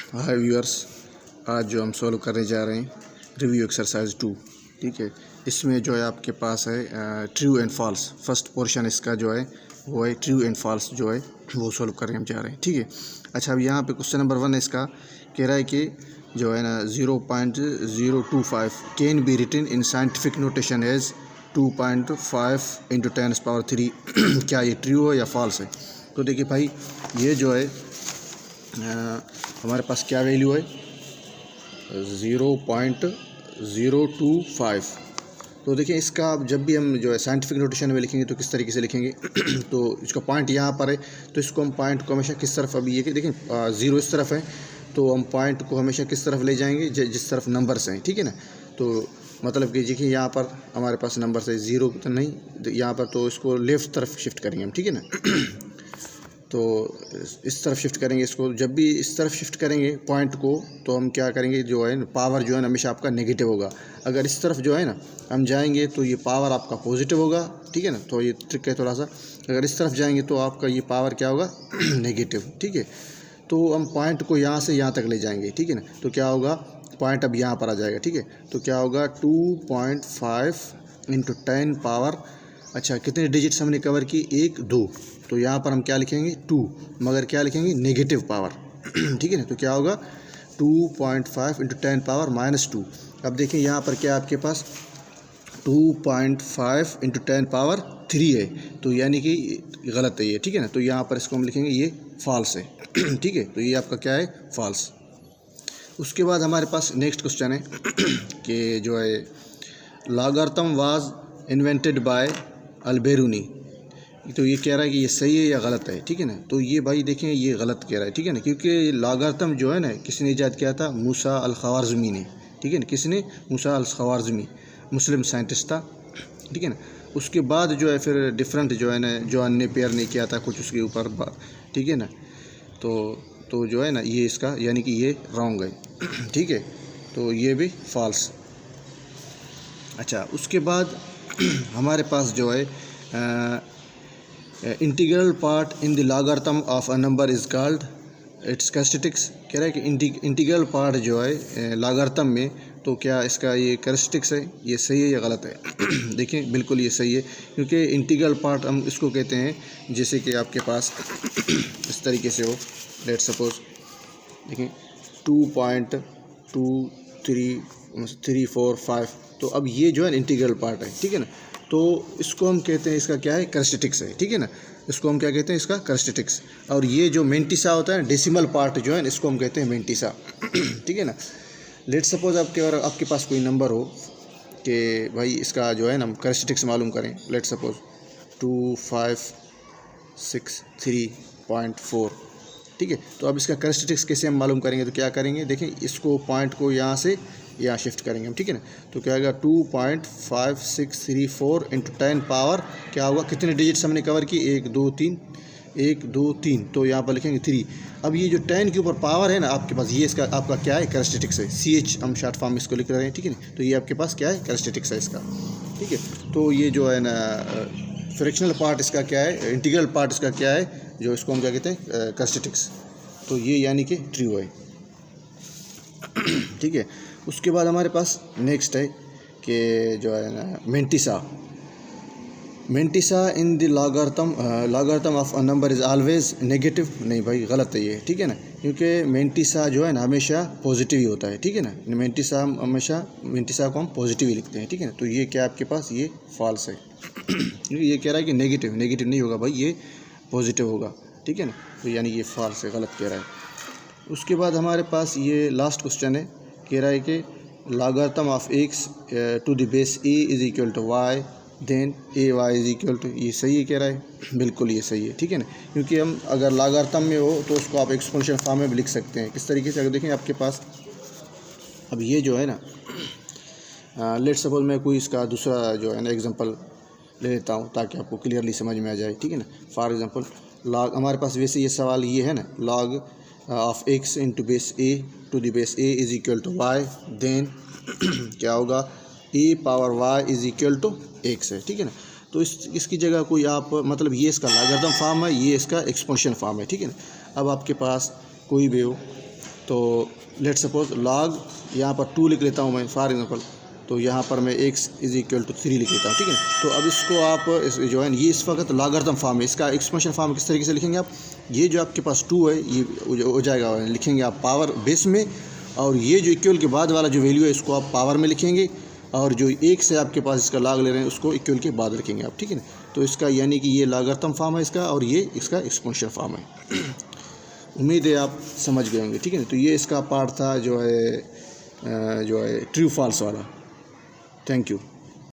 हाय viewers, आज जो हम सॉल्व करने जा रहे हैं रिव्यू एक्सरसाइज 2। ठीक है, इसमें जो है आपके पास है true and false. First portion इसका जो है वो है ट्रू एंड फॉल्स, जो है वो सॉल्व करने हम जा रहे हैं। ठीक है, अच्छा अब यहाँ पे क्वेश्चन नंबर 1 है इसका, कह रहा है कि जो है ना 0.025 can be written in scientific notation as 2.5 × 10⁻³ क्या ये ट्रू है या फॉल्स है? तो देखिए भाई, ये जो है हमारे पास क्या वैल्यू है 0.025। तो देखिए इसका आप जब भी हम जो है साइंटिफिक नोटेशन में लिखेंगे तो किस तरीके से लिखेंगे तो इसका पॉइंट यहाँ पर है, तो इसको हम पॉइंट को हमेशा किस तरफ, अभी ये कि देखें 0 इस तरफ है, तो हम पॉइंट को हमेशा किस तरफ ले जाएंगे, जिस तरफ नंबर्स हैं। ठीक है ना, तो मतलब कि देखिए यहाँ पर हमारे पास नंबर्स है 0 तो नहीं यहाँ पर, तो इसको लेफ़्ट तरफ शिफ्ट करेंगे हम। ठीक है ना तो इस तरफ शिफ्ट करेंगे इसको। जब भी इस तरफ शिफ्ट करेंगे पॉइंट को, तो हम क्या करेंगे, जो है पावर जो है ना हमेशा आपका नेगेटिव होगा। अगर इस तरफ जो है ना हम जाएंगे तो ये पावर आपका पॉजिटिव होगा। ठीक है ना, तो ये ट्रिक है थोड़ा सा। अगर इस तरफ जाएंगे तो आपका ये पावर क्या होगा नेगेटिव। ठीक है, तो हम पॉइंट को यहाँ से यहाँ तक ले जाएंगे। ठीक है ना, तो क्या होगा, पॉइंट अब यहाँ पर आ जाएगा। ठीक है, तो क्या होगा 2.5 × 10⁻, अच्छा कितने डिजिट्स हमने कवर की, 1 2, तो यहाँ पर हम क्या लिखेंगे 2, मगर क्या लिखेंगे नेगेटिव पावर। ठीक है ना, तो क्या होगा 2.5 × 10⁻⁻²। अब देखिए यहाँ पर क्या आपके पास 2.5 × 10⁻³ है, तो यानी कि गलत है ये। ठीक है ना, तो यहाँ पर इसको हम लिखेंगे ये फॉल्स है। ठीक है, तो ये आपका क्या है, फॉल्स। उसके बाद हमारे पास नेक्स्ट क्वेश्चन है कि जो है logarithm was invented by Alberuni. तो ये कह रहा है कि ये सही है या गलत है। ठीक है ना, तो ये भाई देखें ये गलत कह रहा है। ठीक है ना, क्योंकि लॉगरिथम जो है ना किसने ईजाद किया था, मूसा अल-ख़वारिज़मी ने। ठीक है ना, किसने, मूसा अल-ख़वारिज़मी, मुस्लिम साइंटिस्ट था। ठीक है ना, उसके बाद जो है फिर डिफरेंट जो है ना जॉन नेपियर ने किया था कुछ उसके ऊपर। ठीक है ना, तो जो है ना ये इसका यानी कि ये रॉन्ग है। ठीक है, तो ये भी फॉल्स। अच्छा उसके बाद हमारे पास जो है integral part in the logarithm of a number is called its characteristics. कह रहा है कि इंटीग्रल पार्ट जो है लॉगरिथम में, तो क्या इसका ये कैरेक्टरिस्टिक्स है, ये सही है या गलत है? देखिए बिल्कुल ये सही है, क्योंकि इंटीग्रल पार्ट हम इसको कहते हैं जैसे कि आपके पास इस तरीके से हो, लेट सपोज देखिए 2.2345, तो अब ये जो है इंटीग्रल पार्ट है। ठीक है ना, तो इसको हम कहते हैं, इसका क्या है, कैरेक्टरिस्टिक्स है। ठीक है ना, इसको हम क्या कहते हैं, इसका कैरेक्टरिस्टिक्स। और ये जो मेंटिसा होता है डेसिमल पार्ट जो है इसको हम कहते हैं मेंटिसा। ठीक है ना, लेट सपोज आपके पास कोई नंबर हो कि भाई इसका जो है ना हम कैरेक्टरिस्टिक्स मालूम करें। Let suppose 2563.4। ठीक है, तो अब इसका कैरेक्टरिस्टिक्स कैसे हम मालूम करेंगे, तो क्या करेंगे, देखें इसको पॉइंट को यहाँ से यहाँ शिफ्ट करेंगे हम। ठीक है ना, तो क्या होगा 2.5634 × 10⁻, क्या होगा, कितने डिजिट्स हमने कवर की, 1 2 3, तो यहाँ पर लिखेंगे 3। अब ये जो 10 के ऊपर पावर है ना आपके पास, ये इसका आपका क्या है, कैरेक्टरिस्टिक्स है। CH हम शॉर्ट फॉर्म में इसको लिख रहे हैं। ठीक है ना, तो ये आपके पास क्या है, कैरेक्टरिस्टिक्स है इसका। ठीक है, तो ये जो है ना फ्रैक्शनल पार्ट इसका क्या है, इंटीग्रल पार्ट इसका क्या है, जो इसको हम क्या कहते हैं, कैरेक्टरिस्टिक्स। तो ये यानी कि ट्रू है। ठीक है, उसके बाद हमारे पास नेक्स्ट है कि जो है ना mantissa in the logarithm of a number is always negative. नहीं भाई गलत है ये। ठीक है ना, क्योंकि मेंटिसा जो है ना हमेशा पॉजिटिव ही होता है। ठीक है ना, मेंटिसा को हम पॉजिटिव ही लिखते हैं। ठीक है ना, तो ये क्या आपके पास, ये फॉल्स है। ये कह रहा है कि नेगेटिव नहीं होगा भाई, ये पॉजिटिव होगा। ठीक है ना, तो यानी ये फॉल्स है, गलत कह रहा है। उसके बाद हमारे पास ये लास्ट क्वेश्चन है, कह रहा है कि logarithm of x to the base a is equal to y, then ay is equal to, ये सही है कह रहा है, बिल्कुल ये सही है। ठीक है ना, क्योंकि हम अगर लॉगरिथम में हो तो उसको आप एक्सपोनेंशियल फॉर्म में भी लिख सकते हैं। किस तरीके से, अगर देखें आपके पास अब ये जो है ना लेट सपोज मैं कोई इसका दूसरा जो है ना एग्जांपल ले लेता हूँ ताकि आपको क्लियरली समझ में आ जाए। ठीक है ना, फॉर एग्जांपल लॉग, हमारे पास वैसे ये सवाल ये है ना, log of x into base a to the base a is equal to y, then क्या होगा, a power y is equal to x है। ठीक है ना, तो इसकी जगह कोई आप मतलब ये इसका लॉगरिथम फॉर्म है, ये इसका एक्सपोनेंशियल फॉर्म है। ठीक है ना, अब आपके पास कोई भी हो तो लेट सपोज लॉग यहाँ पर 2 लिख लेता हूँ मैं फॉर एग्जांपल, तो यहाँ पर मैं x इज़ इक्वल टू 3 लिख लेता हूँ, ठीक है। तो अब इसको आप जो है ये इस वक्त लॉगरिथम फॉर्म है, इसका एक्सपेंशन फॉर्म किस तरीके से लिखेंगे आप, ये जो आपके पास 2 है ये हो जाएगा, लिखेंगे आप पावर बेस में, और ये जो इक्वल के बाद वाला जो वैल्यू है इसको आप पावर में लिखेंगे, और जो 1 से आपके पास इसका लॉग ले रहे हैं उसको इक्वल के बाद रखेंगे आप, ठीक है ना। तो इसका यानी कि ये लॉगरिथम फॉर्म है इसका, और ये इसका एक्सपोनेंशियल फॉर्म है। उम्मीद है आप समझ गए होंगे, ठीक है ना। तो ये इसका पार्ट था जो है ट्रू फॉल्स वाला। Thank you.